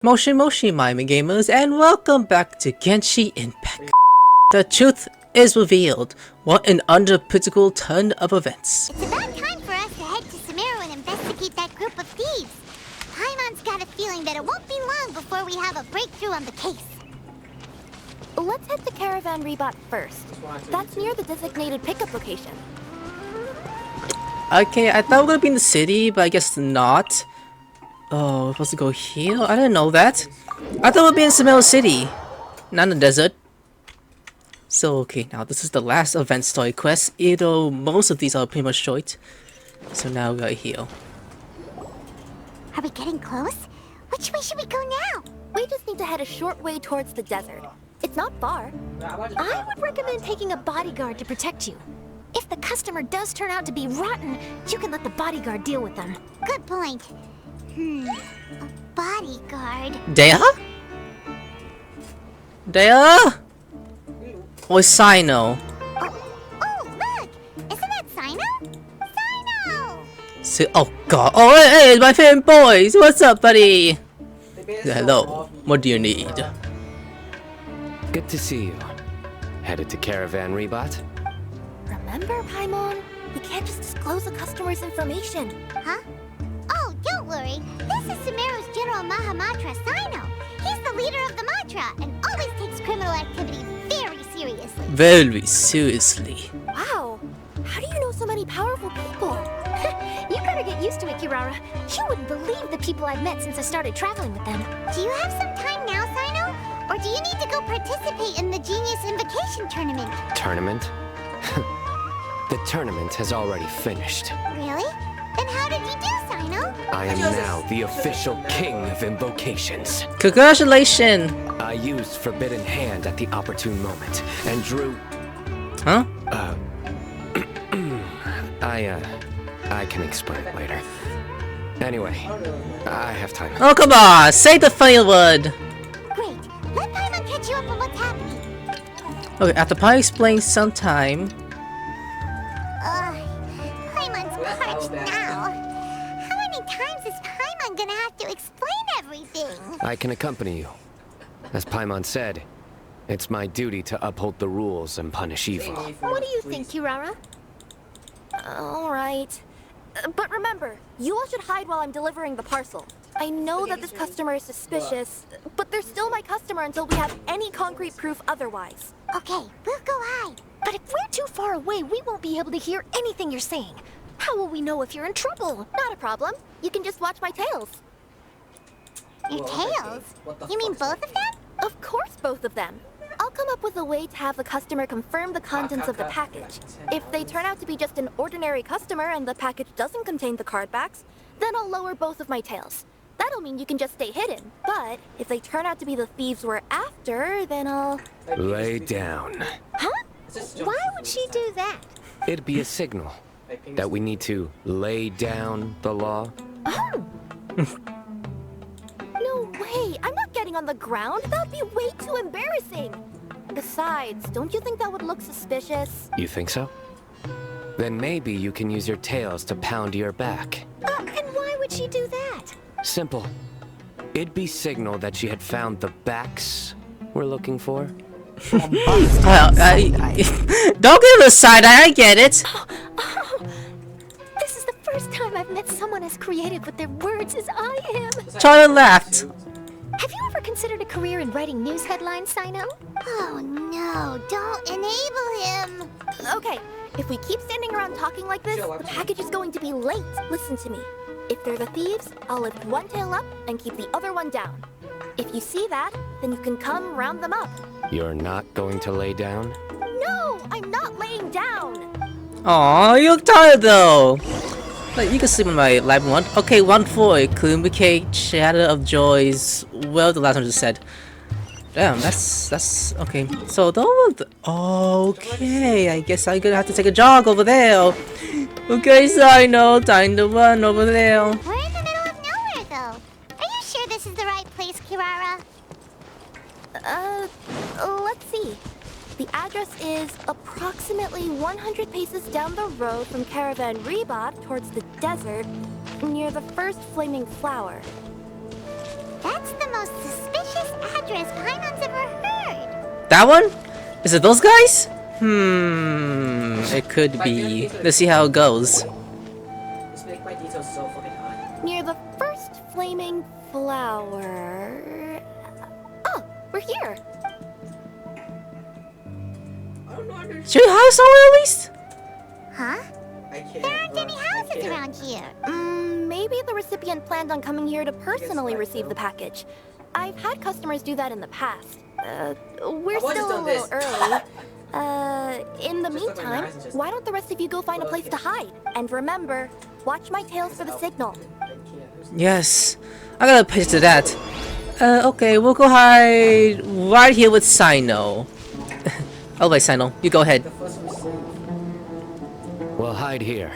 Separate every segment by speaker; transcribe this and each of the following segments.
Speaker 1: Moshi Moshi Miami Gamers, and welcome back to Genshin Impact. The truth is revealed. What an unpredictable turn of events.
Speaker 2: It's about time for us to head to Sumeru and investigate that group of thieves. Paimon's got a feeling that it won't be long before we have a breakthrough on the case.
Speaker 3: Let's head to Caravan Rebot first. That's near the designated pickup location.
Speaker 1: Okay, I thought we were gonna be in the city, but I guess not. Oh, we're supposed to go here? I didn't know that. I thought we'd be in Sumeru City, not in the desert. So, okay, now this is the last event story quest, although most of these are pretty much short. So now we are here.
Speaker 2: Are we getting close? Which way should we go now?
Speaker 3: We just need to head a short way towards the desert. It's not far.
Speaker 4: I would recommend taking a bodyguard to protect you. If the customer does turn out to be rotten, you can let the bodyguard deal with them.
Speaker 2: Good point. A bodyguard.
Speaker 1: Dea? Dea? Or Sino?
Speaker 2: Oh, look! Isn't that Sino? Sino!
Speaker 1: Oh god, oh hey, my favorite boys! What's up, buddy? Hello, what do you need?
Speaker 5: Good to see you. Headed to Caravan Rebot?
Speaker 3: Remember, Paimon? We can't just disclose the customer's information.
Speaker 2: Huh? Oh, don't worry. This is Sumeru's General Mahamatra Sino. He's the leader of the Matra and always takes criminal activity very seriously.
Speaker 1: Very seriously.
Speaker 3: Wow. How do you know so many powerful people?
Speaker 4: You gotta get used to it, Kirara. You wouldn't believe the people I've met since I started traveling with them.
Speaker 2: Do you have some time now, Sino? Or do you need to go participate in the Genius Invocation Tournament?
Speaker 5: Tournament? The tournament has already finished.
Speaker 2: Really? Then how did you do, Sino?
Speaker 5: I am now the official king of invocations.
Speaker 1: Congratulations!
Speaker 5: I used Forbidden Hand at the opportune moment and drew...
Speaker 1: Huh?
Speaker 5: I can explain it later. Anyway, I have time.
Speaker 1: Oh come on, say the funny word!
Speaker 2: Great. Let Paimon catch you up on what's happening.
Speaker 1: Okay, after Pi explains sometime.
Speaker 2: Paimon's parched now. How many times is Paimon gonna have to explain everything?
Speaker 5: I can accompany you. As Paimon said, it's my duty to uphold the rules and punish evil.
Speaker 4: What do you think, Kirara?
Speaker 3: All right. But remember, you all should hide while I'm delivering the parcel. I know that this customer is suspicious, but they're still my customer until we have any concrete proof otherwise.
Speaker 2: Okay, we'll go hide.
Speaker 4: But if we're too far away, we won't be able to hear anything you're saying. How will we know if you're in trouble?
Speaker 3: Not a problem. You can just watch my tails.
Speaker 2: Your tails? You mean both of them?
Speaker 3: Of course, both of them. I'll come up with a way to have the customer confirm the contents of the package. If they turn out to be just an ordinary customer and the package doesn't contain the card backs, then I'll lower both of my tails. That'll mean you can just stay hidden. But if they turn out to be the thieves we're after, then I'll...
Speaker 5: Lay down.
Speaker 4: Huh? Why would she do that?
Speaker 5: It'd be a signal that we need to lay down the law.
Speaker 4: Oh.
Speaker 3: No way! I'm not getting on the ground! That'd be way too embarrassing! Besides, don't you think that would look suspicious?
Speaker 5: You think so? Then maybe you can use your tails to pound your back.
Speaker 4: And why would she do that?
Speaker 5: Simple. It'd be signal that she had found the backs we're looking for.
Speaker 1: Don't give it a side eye, I get it!
Speaker 4: This is the first time I've met someone as creative with their words as I am.
Speaker 1: Charlotte laughed.
Speaker 4: Have you ever considered a career in writing news headlines, Sino?
Speaker 2: Oh no, don't enable him.
Speaker 3: Okay, if we keep standing around talking like this, the package is going to be late. Listen to me. If they're the thieves, I'll lift one tail up and keep the other one down. If you see that, then you can come round them up.
Speaker 5: You're not going to lay down?
Speaker 3: No, I'm not laying down.
Speaker 1: Aw, you look tired though. Like, you can sleep in my live one. Okay, 1-4. Communicate, shatter of joys. Well, the last one just said. Damn, that's okay. So those. Okay, I guess I'm gonna have to take a jog over there. Okay, so I know time to run over there.
Speaker 2: We're in the middle of nowhere, though. Are you sure this is the right place, Kirara?
Speaker 3: Let's see. The address is approximately 100 paces down the road from Caravan Rebot towards the desert, near the first flaming flower.
Speaker 2: That's the most address Paimon's ever heard.
Speaker 1: That one? Is it those guys? It could be. Let's see how it goes.
Speaker 6: Just make my details so fucking high.
Speaker 3: Near the first flaming flower... Oh, we're here.
Speaker 6: I don't know.
Speaker 1: Should we hire someone at least?
Speaker 2: Huh?
Speaker 6: I can't.
Speaker 2: There aren't any houses around here.
Speaker 3: Maybe the recipient planned on coming here to personally receive the package. I've had customers do that in the past. We're still a little early. In the meantime, why don't the rest of you go find a place to hide? And remember, watch my tails for the signal.
Speaker 1: Yes. I gotta picture that. Okay, we'll go hide right here with Sino. Oh wait, Sino, you go ahead.
Speaker 5: We'll hide here.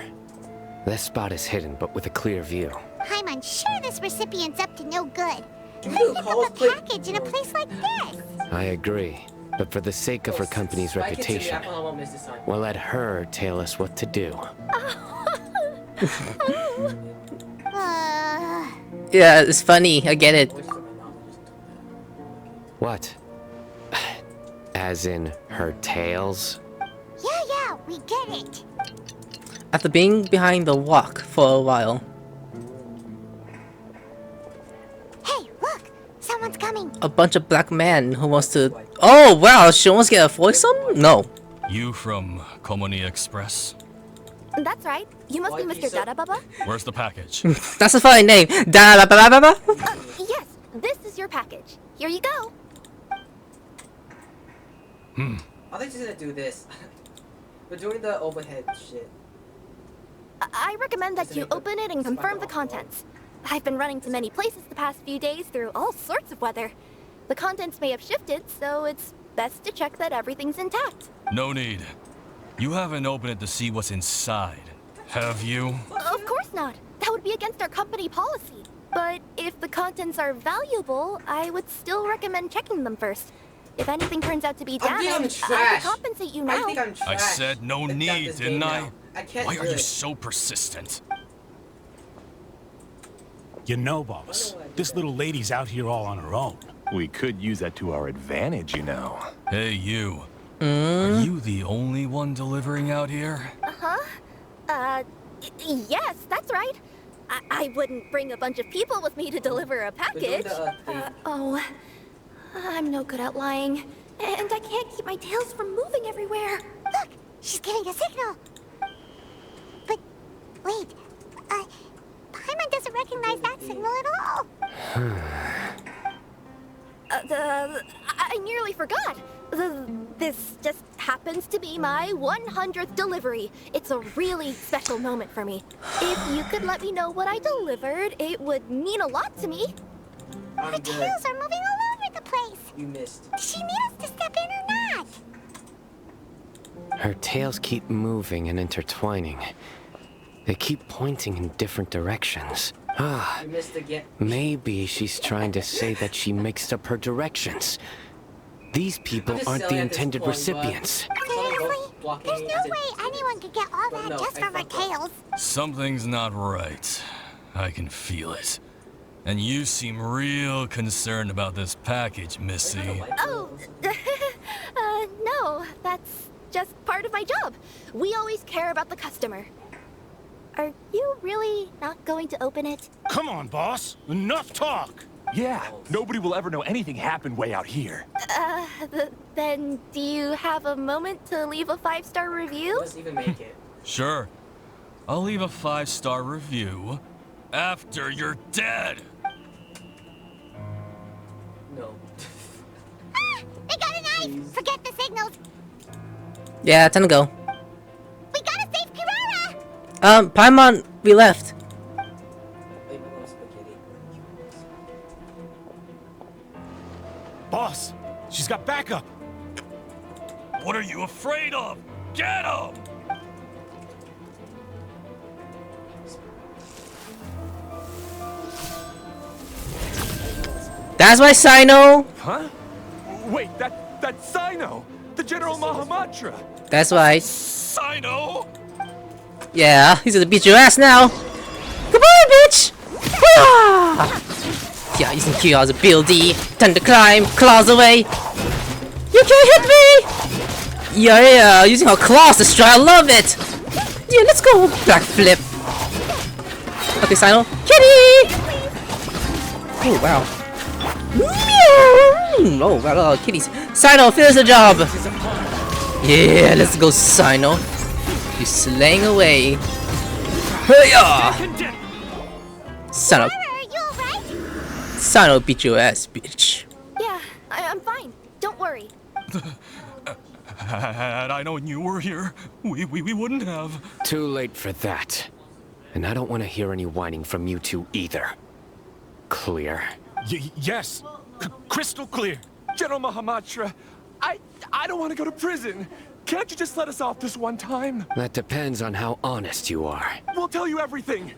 Speaker 5: This spot is hidden, but with a clear view.
Speaker 2: Paimon, sure this recipient's up to no good.
Speaker 6: Dude,
Speaker 2: Who picked
Speaker 6: Carlos
Speaker 2: up a
Speaker 6: played-
Speaker 2: package in a place like this?
Speaker 5: I agree. But for the sake of her company's reputation, we'll let her tell us what to do.
Speaker 1: Yeah, it's funny. I get it.
Speaker 5: What? As in her tails?
Speaker 2: Yeah, we get it.
Speaker 1: After being behind the walk for a while.
Speaker 2: Hey, look! Someone's coming.
Speaker 1: A bunch of black men who wants to... Oh, wow, she wants to get a foursome? No.
Speaker 7: You from Komoni Express?
Speaker 3: That's right. You must be Mr. Dada Baba?
Speaker 7: Where's the package?
Speaker 1: That's a funny name. Da ba ba ba ba.
Speaker 3: Yes, this is your package. Here you go.
Speaker 6: I think she's gonna do this. We're doing the overhead shit.
Speaker 3: I recommend that you open it and confirm the contents. I've been running to many places the past few days through all sorts of weather. The contents may have shifted, so it's best to check that everything's intact.
Speaker 7: No need. You haven't opened it to see what's inside, have you?
Speaker 3: Of course not. That would be against our company policy. But if the contents are valuable, I would still recommend checking them first. If anything turns out to be
Speaker 6: I think I'm
Speaker 3: damaged, I
Speaker 6: trash.
Speaker 3: can compensate you now.
Speaker 6: I think I'm trash.
Speaker 7: I said no
Speaker 6: at
Speaker 7: need,
Speaker 6: this
Speaker 7: didn't
Speaker 6: game
Speaker 7: I?
Speaker 6: now. I can't
Speaker 7: Why
Speaker 6: do
Speaker 7: are you
Speaker 6: it.
Speaker 7: so persistent?
Speaker 8: You know, boss, this little lady's out here all on her own.
Speaker 9: We could use that to our advantage, you know.
Speaker 7: Hey, you. Are you the only one delivering out here?
Speaker 3: Yes, that's right. I wouldn't bring a bunch of people with me to deliver a
Speaker 6: We're doing
Speaker 3: package.
Speaker 6: the, thing.
Speaker 3: I'm no good at lying. And I can't keep my tails from moving everywhere.
Speaker 2: Look, she's getting a signal. But wait, Paimon doesn't recognize that signal at all.
Speaker 3: I nearly forgot. This just happens to be my 100th delivery. It's a really special moment for me. If you could let me know what I delivered, it would mean a lot to me.
Speaker 6: I'm
Speaker 2: Her
Speaker 6: good.
Speaker 2: tails are moving all over the place.
Speaker 6: You missed.
Speaker 2: Does she need us to step in or not?
Speaker 5: Her tails keep moving and intertwining. They keep pointing in different directions. Ah,
Speaker 6: You missed again.
Speaker 5: maybe she's trying to say that she mixed up her directions. These people
Speaker 6: I'm just
Speaker 5: aren't the
Speaker 6: silly at this
Speaker 5: intended
Speaker 6: point, but-
Speaker 5: recipients.
Speaker 2: Seriously?
Speaker 6: Blocking
Speaker 2: There's
Speaker 6: me
Speaker 2: no
Speaker 6: as in-
Speaker 2: way anyone could get all
Speaker 6: Well,
Speaker 2: that
Speaker 6: no,
Speaker 2: just
Speaker 6: I
Speaker 2: from her
Speaker 6: fucked up.
Speaker 2: tails.
Speaker 7: Something's not right. I can feel it. And you seem real concerned about this package, Missy.
Speaker 3: Oh, no, that's just part of my job. We always care about the customer. Are you really not going to open it?
Speaker 8: Come on, boss. Enough talk.
Speaker 9: Yeah, nobody will ever know anything happened way out here.
Speaker 3: Then do you have a moment to leave a 5-star review?
Speaker 6: Let's even make it.
Speaker 7: Sure. I'll leave a 5-star review after you're dead.
Speaker 6: No.
Speaker 2: They got a knife! Forget the signals!
Speaker 1: Yeah, time to go.
Speaker 2: We gotta save Kirara!
Speaker 1: Paimon, we left.
Speaker 6: Wait, my little spaghetti.
Speaker 8: Boss, she's got backup.
Speaker 7: What are you afraid of? Get him!
Speaker 1: That's my Sino.
Speaker 9: Huh? Wait, that's Sino! The General Mahamatra!
Speaker 1: That's right.
Speaker 7: Sino!
Speaker 1: Yeah, he's gonna beat your ass now. Goodbye, bitch. Ah! Yeah, using Kirara's ability. Time to climb. Claws away. You can't hit me! Yeah, using her claws to strike. I love it! Yeah, let's go. Backflip. Okay, Sino. Kitty! Oh, wow. Oh, wow, kitties. Sino, finish the job! Yeah, let's go, Sino. You slaying away. Hiya! Sino. Sino beat your ass, bitch.
Speaker 3: Yeah, I'm fine. Don't worry.
Speaker 7: Had I known you were here, we wouldn't have.
Speaker 5: Too late for that. And I don't want to hear any whining from you two either. Clear.
Speaker 8: Yes. Crystal clear.
Speaker 9: General Mahamatra, I don't want to go to prison. Can't you just let us off this one time?
Speaker 5: That depends on how honest you are.
Speaker 9: We'll tell you everything.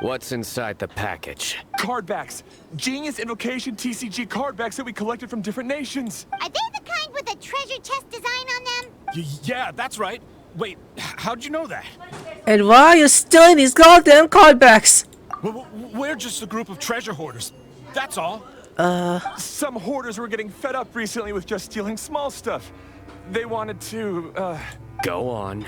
Speaker 5: What's inside the package?
Speaker 9: Card backs. Genius Invocation TCG card backs that we collected from different nations.
Speaker 2: Are they the kind with a treasure chest design on them?
Speaker 8: Yeah, that's right. Wait, how'd you know that?
Speaker 1: And why are you stealing these goddamn card backs?
Speaker 8: We're just a group of treasure hoarders. That's all.
Speaker 9: Some hoarders were getting fed up recently with just stealing small stuff. They wanted to,
Speaker 5: Go on.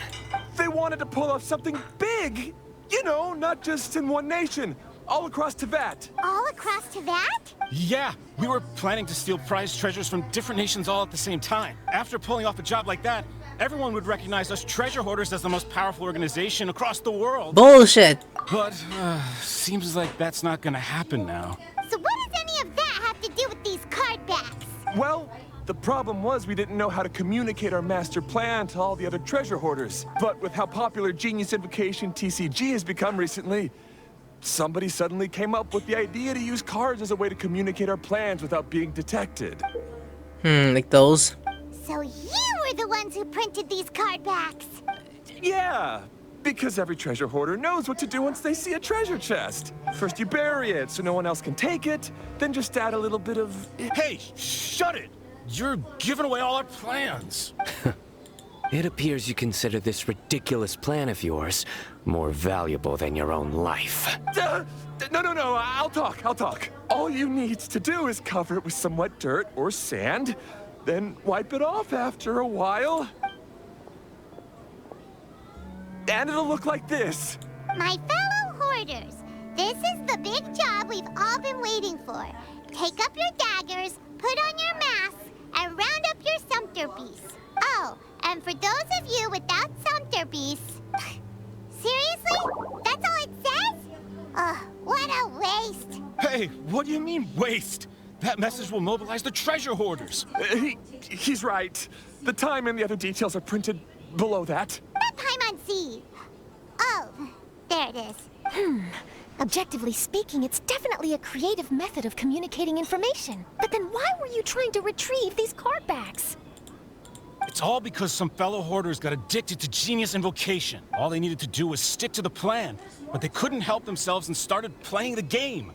Speaker 9: They wanted to pull off something big. You know, not just in one nation. All across Tibet.
Speaker 2: All across Tibet?
Speaker 8: Yeah, we were planning to steal prized treasures from different nations all at the same time. After pulling off a job like that, everyone would recognize us treasure hoarders as the most powerful organization across the world.
Speaker 1: Bullshit.
Speaker 8: But, seems like that's not gonna happen now.
Speaker 2: So what does any of that have to do with these card backs?
Speaker 9: Well, the problem was we didn't know how to communicate our master plan to all the other treasure hoarders. But with how popular Genius Invocation TCG has become recently, somebody suddenly came up with the idea to use cards as a way to communicate our plans without being detected.
Speaker 1: Like those.
Speaker 2: So you were the ones who printed these card backs?
Speaker 9: Yeah, because every treasure hoarder knows what to do once they see a treasure chest. First you bury it so no one else can take it, then just add a little bit of...
Speaker 8: Hey, shut it! You're giving away all our plans.
Speaker 5: It appears you consider this ridiculous plan of yours more valuable than your own life.
Speaker 9: No, I'll talk. All you need to do is cover it with some wet dirt or sand, then wipe it off after a while. And it'll look like this.
Speaker 2: My fellow hoarders, this is the big job we've all been waiting for. Take up your daggers, put on your masks, and round up your sumpter beasts. Oh, and for those of you without sumpter beasts... Seriously? That's all it says? Ugh, what a waste.
Speaker 8: Hey, what do you mean, waste? That message will mobilize the treasure hoarders.
Speaker 9: He's right. The time and the other details are printed below that.
Speaker 2: That Paimon-Z. Oh, there it is.
Speaker 4: Objectively speaking, it's definitely a creative method of communicating information. But then why were you trying to retrieve these card backs?
Speaker 8: It's all because some fellow hoarders got addicted to Genius Invocation. All they needed to do was stick to the plan, but they couldn't help themselves and started playing the game.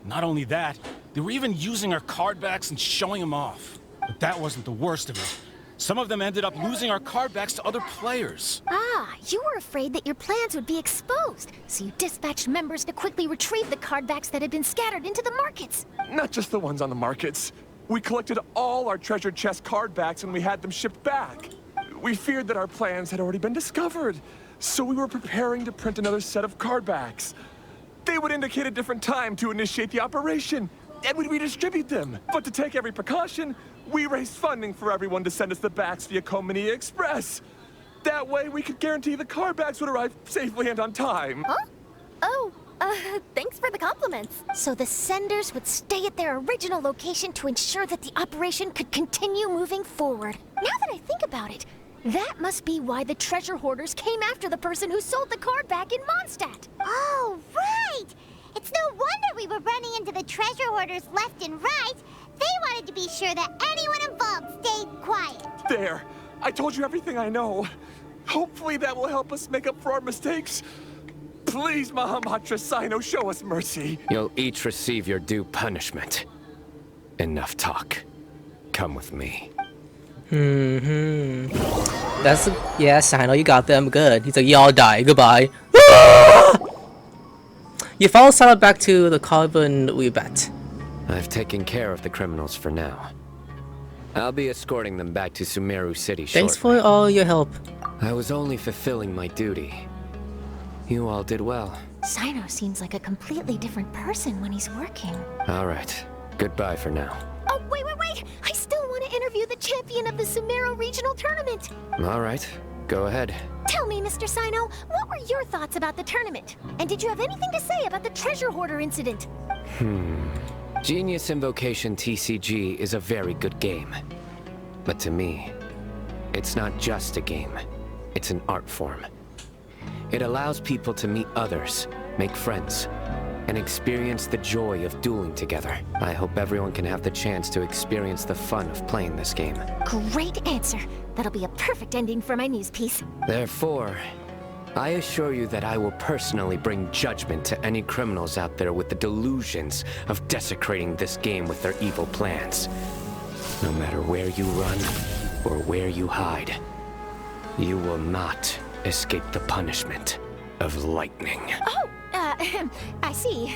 Speaker 8: Not only that, they were even using our card backs and showing them off. But that wasn't the worst of it. Some of them ended up losing our card backs to other players.
Speaker 4: Ah, you were afraid that your plans would be exposed, so you dispatched members to quickly retrieve the card backs that had been scattered into the markets.
Speaker 9: Not just the ones on the markets. We collected all our treasure chest card backs and we had them shipped back. We feared that our plans had already been discovered, so we were preparing to print another set of card backs. They would indicate a different time to initiate the operation, and we'd redistribute them. But to take every precaution, we raised funding for everyone to send us the backs via Komini Express. That way, we could guarantee the card backs would arrive safely and on time.
Speaker 3: Huh? Oh, thanks for the compliments.
Speaker 4: So the senders would stay at their original location to ensure that the operation could continue moving forward. Now that I think about it, that must be why the treasure hoarders came after the person who sold the card back in Mondstadt.
Speaker 2: Oh, right! It's no wonder we were running into the treasure hoarders left and right. They wanted to be sure that anyone involved stayed quiet.
Speaker 9: There. I told you everything I know. Hopefully that will help us make up for our mistakes. Please, Mahamatra Sino, show us mercy.
Speaker 5: You'll each receive your due punishment. Enough talk. Come with me.
Speaker 1: That's yes, I know you got them. Good. He's like, y'all die. Goodbye. You follow Charlotte back to the carbon we bet.
Speaker 5: I've taken care of the criminals for now. I'll be escorting them back to Sumeru City shortly.
Speaker 1: Thanks for all your help.
Speaker 5: I was only fulfilling my duty. You all did well.
Speaker 4: Sino seems like a completely different person when he's working.
Speaker 5: All right. Goodbye for now.
Speaker 4: Oh, wait! I still want to interview the champion of the Sumeru Regional Tournament.
Speaker 5: All right. Go ahead.
Speaker 4: Tell me, Mr. Sino, what were your thoughts about the tournament? And did you have anything to say about the treasure hoarder incident?
Speaker 5: Genius Invocation TCG is a very good game. But to me, it's not just a game. It's an art form. It allows people to meet others, make friends, and experience the joy of dueling together. I hope everyone can have the chance to experience the fun of playing this game.
Speaker 4: Great answer. That'll be a perfect ending for my news piece.
Speaker 5: Therefore, I assure you that I will personally bring judgment to any criminals out there with the delusions of desecrating this game with their evil plans. No matter where you run or where you hide, you will not escape the punishment of lightning.
Speaker 4: Oh, I see.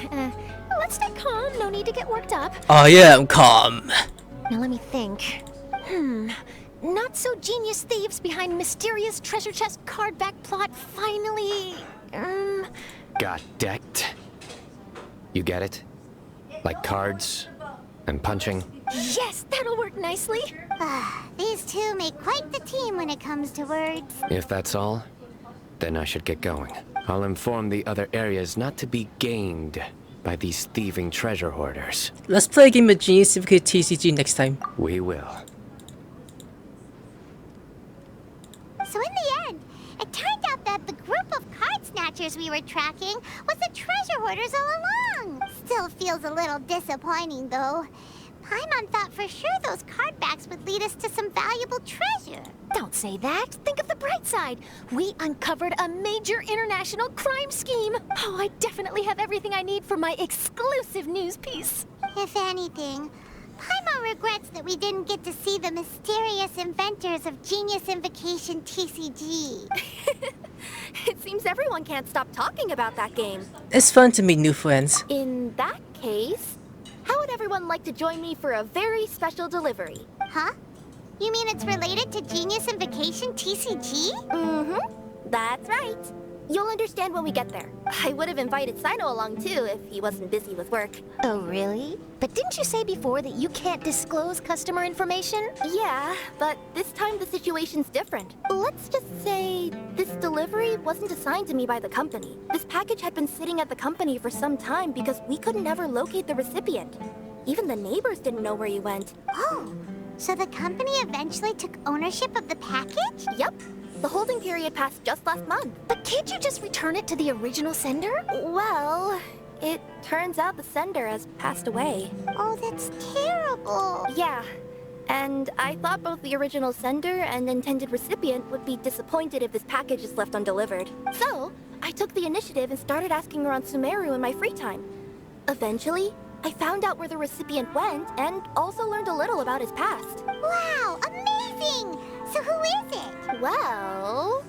Speaker 4: Let's stay calm. No need to get worked up.
Speaker 1: I am calm.
Speaker 4: Now let me think. Not so genius thieves behind mysterious treasure chest card back plot finally...
Speaker 5: Got decked? You get it? Like cards and punching?
Speaker 4: Yes, that'll work nicely.
Speaker 2: These two make quite the team when it comes to words.
Speaker 5: If that's all, then I should get going. I'll inform the other areas not to be gamed by these thieving treasure hoarders.
Speaker 1: Let's play a game of Genius Invocation TCG next time.
Speaker 5: We will.
Speaker 2: So in the end, it turned out that the group of card snatchers we were tracking was the treasure hoarders all along. Still feels a little disappointing though. Paimon thought for sure those card backs would lead us to some valuable treasure.
Speaker 4: Don't say that. Think of the bright side. We uncovered a major international crime scheme. Oh, I definitely have everything I need for my exclusive news piece.
Speaker 2: If anything, Paimon regrets that we didn't get to see the mysterious inventors of Genius Invocation TCG.
Speaker 3: It seems everyone can't stop talking about that game.
Speaker 1: It's fun to meet new friends.
Speaker 3: In that case, how would everyone like to join me for a very special delivery?
Speaker 2: Huh? You mean it's related to Genius Invocation TCG?
Speaker 3: Mm-hmm. That's right. You'll understand when we get there. I would have invited Sino along too if he wasn't busy with work.
Speaker 4: Oh, really? But didn't you say before that you can't disclose customer information?
Speaker 3: Yeah, but this time the situation's different. Let's just say this delivery wasn't assigned to me by the company. This package had been sitting at the company for some time because we could never locate the recipient. Even the neighbors didn't know where he went.
Speaker 2: Oh, so the company eventually took ownership of the package?
Speaker 3: Yep. The holding period passed just last month.
Speaker 4: But can't you just return it to the original sender?
Speaker 3: Well, it turns out the sender has passed away.
Speaker 2: Oh, that's terrible.
Speaker 3: Yeah, and I thought both the original sender and intended recipient would be disappointed if this package is left undelivered. So, I took the initiative and started asking around Sumeru in my free time. Eventually, I found out where the recipient went and also learned a little about his past.
Speaker 2: Wow, amazing! So who is it?
Speaker 3: Well,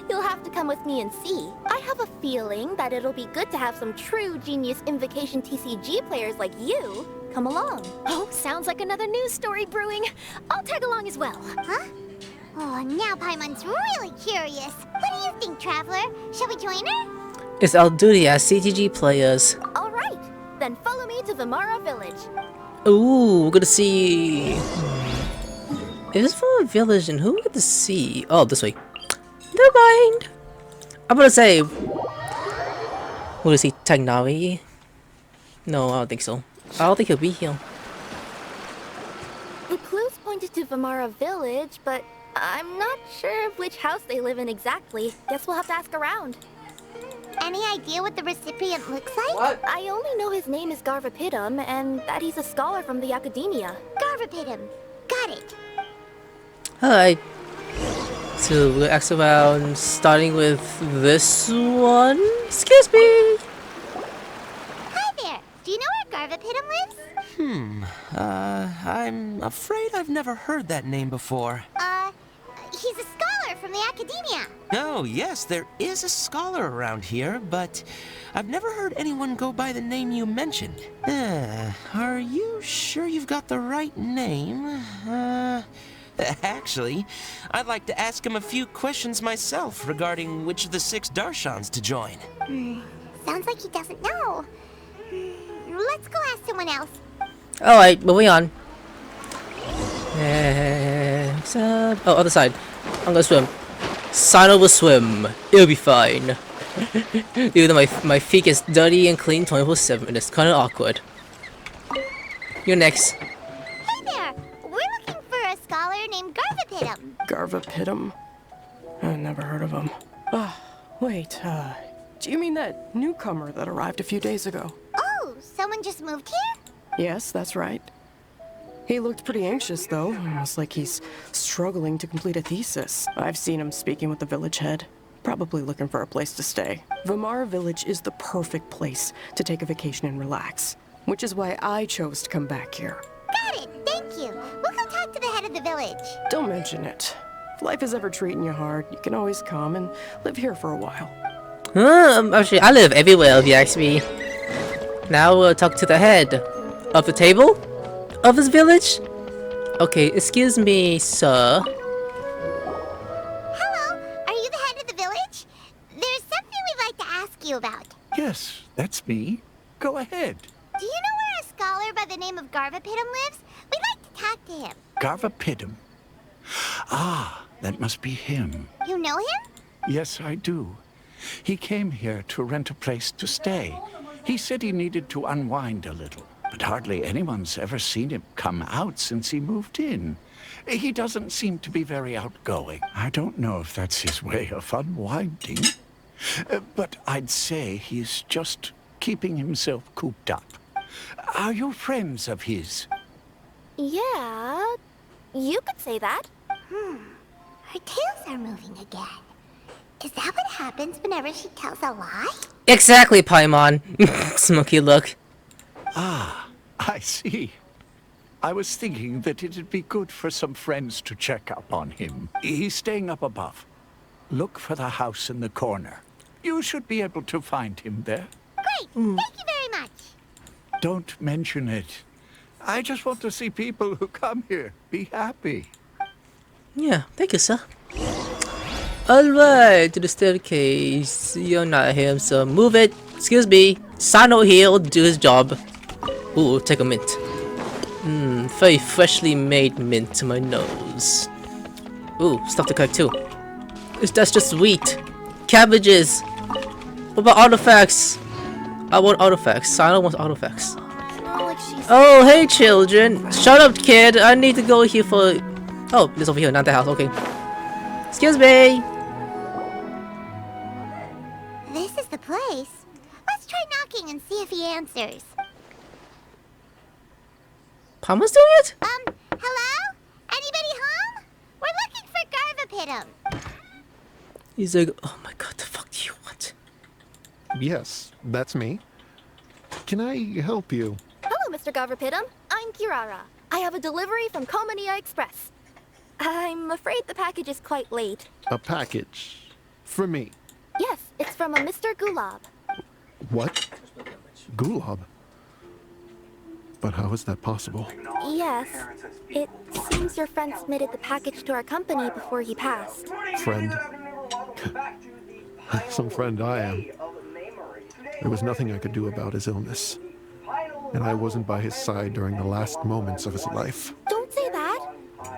Speaker 3: you'll have to come with me and see. I have a feeling that it'll be good to have some true Genius Invocation TCG players like you come along.
Speaker 4: Oh, sounds like another news story brewing. I'll tag along as well.
Speaker 2: Huh? Oh, now Paimon's really curious. What do you think, Traveler? Shall we join her?
Speaker 1: It's our duty as CTG players.
Speaker 3: All right, then follow me to Vimara Village.
Speaker 1: Ooh, we're gonna see... Is this for a village and who we get to see? Oh, this way. Never mind. I'm gonna say... What is he, Tagnari? No, I don't think so. I don't think he'll be here.
Speaker 3: The clues pointed to Vimara Village, but I'm not sure of which house they live in exactly. Guess we'll have to ask around.
Speaker 2: Any idea what the recipient looks like?
Speaker 6: What?
Speaker 3: I only know his name is Garvapitum and that he's a scholar from the Academia.
Speaker 2: Garvapitum. Got it.
Speaker 1: Alright. So we'll ask around, starting with this one. Excuse me!
Speaker 2: Hi there. Do you know where Garvapitum lives?
Speaker 10: I'm afraid I've never heard that name before.
Speaker 2: He's a scholar from the academia.
Speaker 10: Oh, yes, there is a scholar around here, but I've never heard anyone go by the name you mentioned. Are you sure you've got the right name? Actually, I'd like to ask him a few questions myself regarding which of the 6 Darshans to join.
Speaker 2: Sounds like he doesn't know. Let's go ask someone else.
Speaker 1: Alright, moving on. Oh, other side. I'm gonna swim. Sino will swim. It'll be fine. Even though my feet gets dirty and clean 24/7, and it's kind of awkward. You're next.
Speaker 2: Hey there! We're looking for a scholar named Garvapitum.
Speaker 11: Garvapitum? I never heard of him. Wait, do you mean that newcomer that arrived a few days ago?
Speaker 2: Oh, someone just moved here?
Speaker 11: Yes, that's right. He looked pretty anxious, though, almost like he's struggling to complete a thesis. I've seen him speaking with the village head, probably looking for a place to stay. Vamara Village is the perfect place to take a vacation and relax, which is why I chose to come back here.
Speaker 2: Got it, thank you. We'll go talk to the head of the village.
Speaker 11: Don't mention it. If life is ever treating you hard, you can always come and live here for a while.
Speaker 1: Actually, I live everywhere if you ask me. Now we'll talk to the head of the table of this village. Okay, excuse me, sir.
Speaker 2: Hello, are you the head of the village? There's something we'd like to ask you about.
Speaker 12: Yes, that's me. Go ahead.
Speaker 2: Do you know where a scholar by the name of Garvapitum lives? We'd like to talk to him.
Speaker 12: Garvapitum. Ah, that must be him.
Speaker 2: You know him?
Speaker 12: Yes, I do. He came here to rent a place to stay. He said he needed to unwind a little, but hardly anyone's ever seen him come out since he moved in. He doesn't seem to be very outgoing. I don't know if that's his way of unwinding, but I'd say he's just keeping himself cooped up. Are you friends of his?
Speaker 3: Yeah, you could say that.
Speaker 2: Her tails are moving again. Is that what happens whenever she tells a lie?
Speaker 1: Exactly, Paimon. Smoky look.
Speaker 12: Ah, I see. I was thinking that it'd be good for some friends to check up on him. He's staying up above. Look for the house in the corner. You should be able to find him there.
Speaker 2: Great, thank you very much.
Speaker 12: Don't mention it. I just want to see people who come here be happy.
Speaker 1: Yeah, thank you, sir. Alright, to the staircase. You're not him, so move it. Excuse me. Sino here will do his job. Ooh, take a mint. Very freshly made mint to my nose. Ooh, stuff to cook too. That's just sweet. Cabbages. What about artifacts? I want artifacts. Sino wants artifacts. Oh, hey children. Shut up, kid. I need to go here for... Oh, this over here, not the house. Okay. Excuse me.
Speaker 2: This is the place. Let's try knocking and see if he answers.
Speaker 1: Palmer's doing it?
Speaker 2: Hello? Anybody home? We're looking for Garvapitum.
Speaker 1: He's like, oh my god, the fuck do you want?
Speaker 13: Yes, that's me. Can I help you?
Speaker 3: Hello, Mr. Garvapitum. I'm Kirara. I have a delivery from Komania Express. I'm afraid the package is quite late.
Speaker 13: A package? For me?
Speaker 3: Yes, it's from a Mr. Gulab.
Speaker 13: What? Gulab? But how is that possible?
Speaker 3: Yes. It seems your friend submitted the package to our company before he passed.
Speaker 13: Friend? Some friend I am. There was nothing I could do about his illness. And I wasn't by his side during the last moments of his life.
Speaker 3: Don't say that.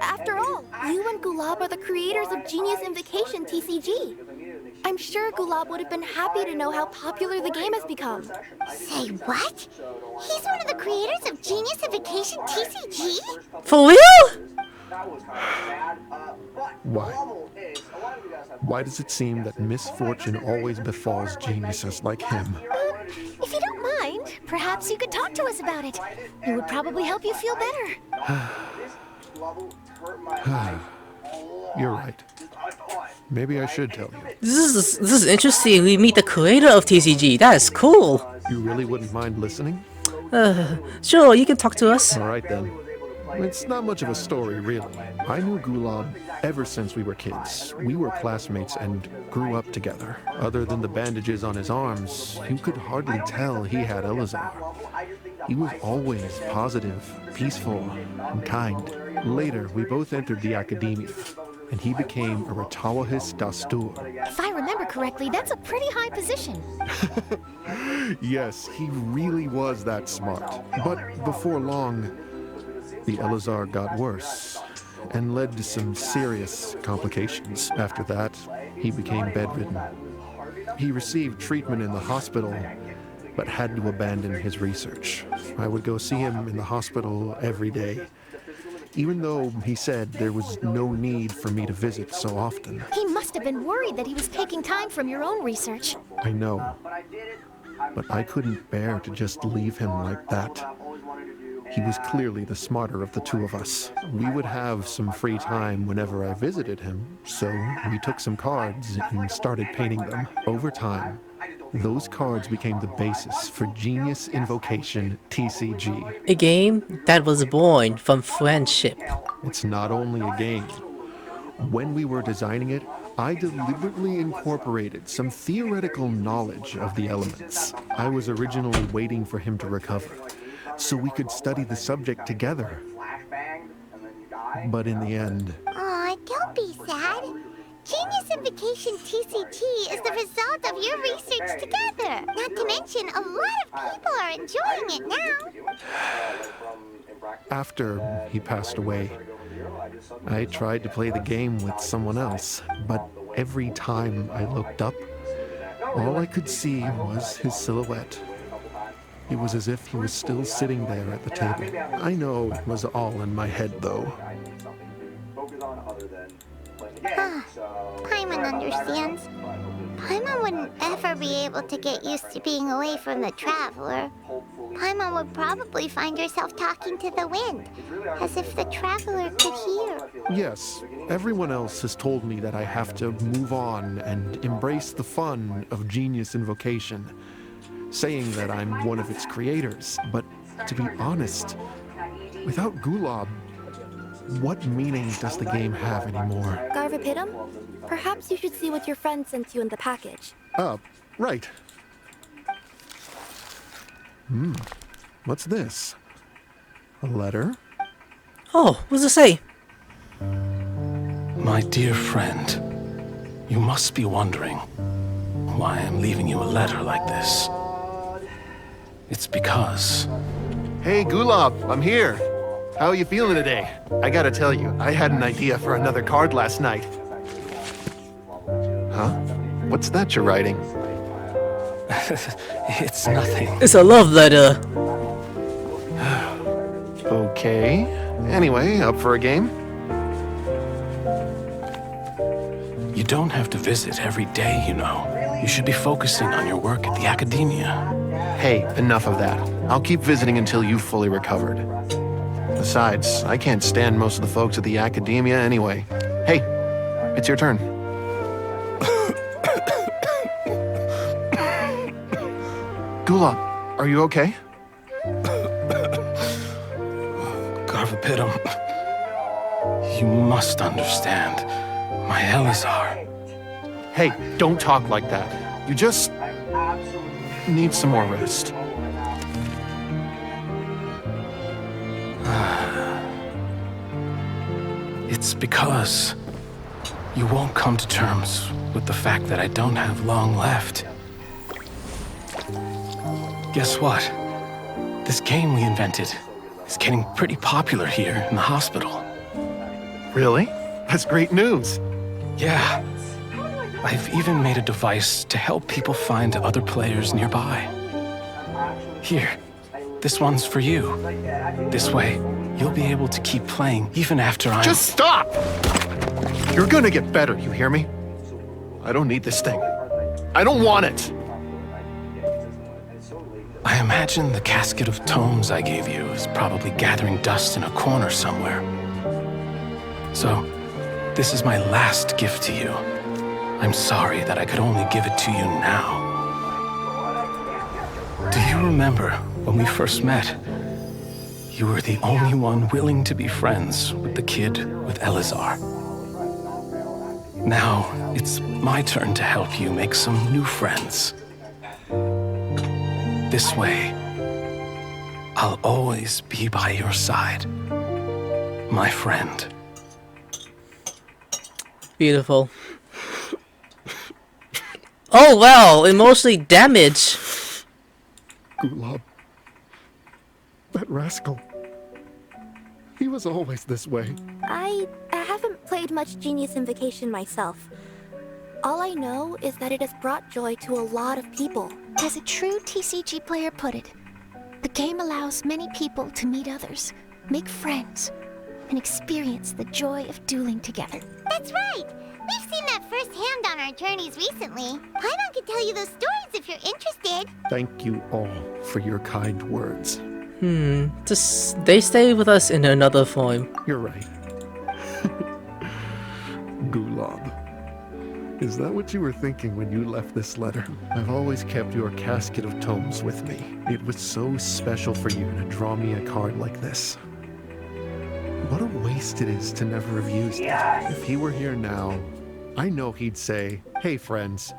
Speaker 3: After all, you and Gulab are the creators of Genius Invocation TCG. I'm sure Gulab would have been happy to know how popular the game has become.
Speaker 2: Say what? He's one of the creators of Genius Invocation TCG?
Speaker 1: For real?
Speaker 13: Why? Why does it seem that misfortune always befalls geniuses like him?
Speaker 4: If you don't mind, perhaps you could talk to us about it. It would probably help you feel better.
Speaker 13: You're right. Maybe I should tell you.
Speaker 1: This is interesting. We meet the creator of TCG. That is cool.
Speaker 13: You really wouldn't mind listening?
Speaker 1: Sure, you can talk to us.
Speaker 13: All right then. It's not much of a story, really. I knew Gulab ever since we were kids. We were classmates and grew up together. Other than the bandages on his arms, you could hardly tell he had Elazar. He was always positive, peaceful, and kind. Later, we both entered the academia, and he became a Ratawahis Dastur.
Speaker 4: If I remember correctly, that's a pretty high position.
Speaker 13: Yes, he really was that smart. But before long, the Elazar got worse and led to some serious complications. After that, he became bedridden. He received treatment in the hospital, but had to abandon his research. I would go see him in the hospital every day, even though he said there was no need for me to visit so often.
Speaker 4: He must have been worried that he was taking time from your own research.
Speaker 13: I know, but I couldn't bear to just leave him like that. He was clearly the smarter of the two of us. We would have some free time whenever I visited him, so we took some cards and started painting them. Over time, those cards became the basis for Genius Invocation TCG.
Speaker 1: A game that was born from friendship.
Speaker 13: It's not only a game. When we were designing it, I deliberately incorporated some theoretical knowledge of the elements. I was originally waiting for him to recover, so we could study the subject together. But in the end...
Speaker 2: Aw, don't be sad. Genius Invocation TCG is the result of your research together. Not to mention, a lot of people are enjoying it now.
Speaker 13: After he passed away, I tried to play the game with someone else, but every time I looked up, all I could see was his silhouette. It was as if he was still sitting there at the table. I know it was all in my head, though.
Speaker 2: Paimon understands. Paimon wouldn't ever be able to get used to being away from the Traveler. Paimon would probably find herself talking to the wind, as if the Traveler could hear.
Speaker 13: Yes, everyone else has told me that I have to move on and embrace the fun of Genius Invocation, saying that I'm one of its creators. But to be honest, without Gulab, what meaning does the game have anymore?
Speaker 3: Garvapitum, perhaps you should see what your friend sent you in the package.
Speaker 13: Right. What's this? A letter?
Speaker 1: Oh, what's it say?
Speaker 14: My dear friend, you must be wondering why I'm leaving you a letter like this. It's because...
Speaker 13: Hey, Gulab, I'm here. How are you feeling today? I gotta tell you, I had an idea for another card last night. Huh? What's that you're writing?
Speaker 14: It's nothing.
Speaker 1: It's a love letter.
Speaker 13: Okay. Anyway, up for a game?
Speaker 14: You don't have to visit every day, you know. You should be focusing on your work at the academia.
Speaker 13: Hey, enough of that. I'll keep visiting until you've fully recovered. Besides, I can't stand most of the folks at the academia anyway. Hey, it's your turn. Gulab, are you okay?
Speaker 14: Garvapitum, you must understand. My Elazar.
Speaker 13: Hey, don't talk like that. You just need some more rest.
Speaker 14: It's because you won't come to terms with the fact that I don't have long left. Guess what? This game we invented is getting pretty popular here in the hospital.
Speaker 13: Really? That's great news.
Speaker 14: Yeah. I've even made a device to help people find other players nearby. Here, this one's for you. This way, you'll be able to keep playing even after I'm...
Speaker 13: Just stop! You're gonna get better, you hear me? I don't need this thing. I don't want it!
Speaker 14: I imagine the casket of tomes I gave you is probably gathering dust in a corner somewhere. So, this is my last gift to you. I'm sorry that I could only give it to you now. Do you remember when we first met? You were the only one willing to be friends with the kid with Elazar. Now, it's my turn to help you make some new friends. This way, I'll always be by your side, my friend.
Speaker 1: Beautiful. Oh wow, emotionally damaged.
Speaker 13: Gulob. That rascal. He was always this way.
Speaker 3: I haven't played much Genius Invocation myself. All I know is that it has brought joy to a lot of people.
Speaker 4: As a true TCG player put it, the game allows many people to meet others, make friends, and experience the joy of dueling together.
Speaker 2: That's right! We've seen that firsthand on our journeys recently. Paimon could tell you those stories if you're interested.
Speaker 13: Thank you all for your kind words.
Speaker 1: Just they stay with us in another form.
Speaker 13: You're right. Gulob. Is that what you were thinking when you left this letter? I've always kept your casket of tomes with me. It was so special for you to draw me a card like this. What a waste it is to never have used it. If he were here now, I know he'd say, hey friends,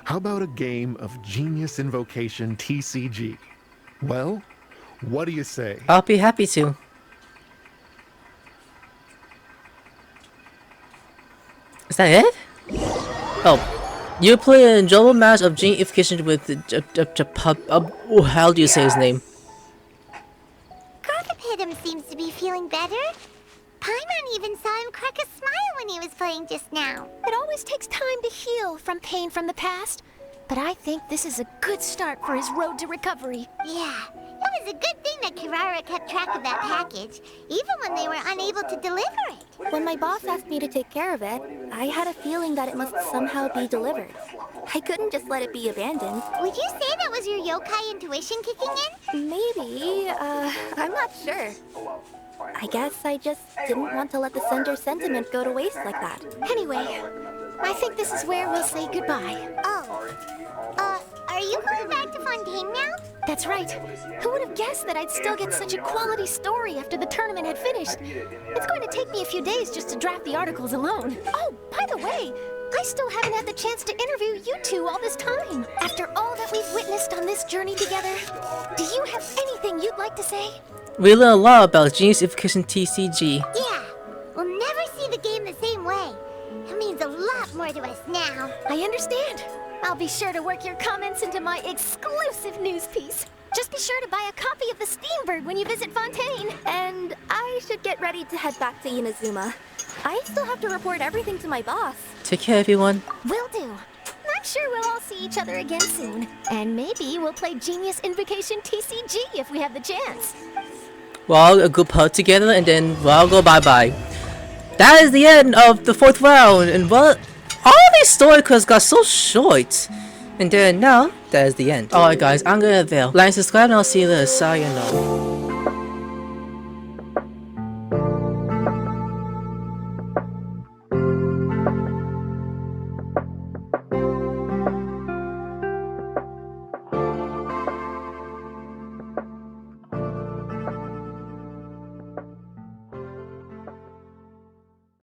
Speaker 13: how about a game of Genius Invocation TCG? Well, what do you say?
Speaker 1: I'll be happy to. Is that it? Oh, you play an enjoyable match of Genius Invocation with how do you say his name?
Speaker 2: Garthapidum seems to be feeling better. Paimon even saw him crack a smile when he was playing just now.
Speaker 4: It always takes time to heal from pain from the past, but I think this is a good start for his road to recovery.
Speaker 2: Yeah, it was a good thing that Kirara kept track of that package, even when they were unable to deliver it.
Speaker 3: When my boss asked me to take care of it, I had a feeling that it must somehow be delivered. I couldn't just let it be abandoned.
Speaker 2: Would you say that was your yokai intuition kicking in?
Speaker 3: Maybe, I'm not sure. I guess I just didn't want to let the sender's sentiment go to waste like that.
Speaker 4: Anyway, I think this is where we'll say goodbye.
Speaker 2: Oh. Are you going back to Fontaine now?
Speaker 4: That's right. Who would have guessed that I'd still get such a quality story after the tournament had finished? It's going to take me a few days just to draft the articles alone. Oh, by the way, I still haven't had the chance to interview you two all this time. After all that we've witnessed on this journey together, do you have anything you'd like to say?
Speaker 1: We learn a lot about Genius Invocation TCG.
Speaker 2: Yeah, we'll never see the game the same way. It means a lot more to us now.
Speaker 4: I understand. I'll be sure to work your comments into my exclusive news piece. Just be sure to buy a copy of the Steambird when you visit Fontaine.
Speaker 3: And I should get ready to head back to Inazuma. I still have to report everything to my boss.
Speaker 1: Take care, everyone.
Speaker 4: Will do. I'm sure we'll all see each other again soon. And maybe we'll play Genius Invocation TCG if we have the chance.
Speaker 1: We'll all go put together and then we'll all go bye-bye. That is the end of the 4th round, and well, all these story quests got so short. And then now, that is the end. Alright guys, I'm gonna veil. Like and subscribe and I'll see you later. Sayonara.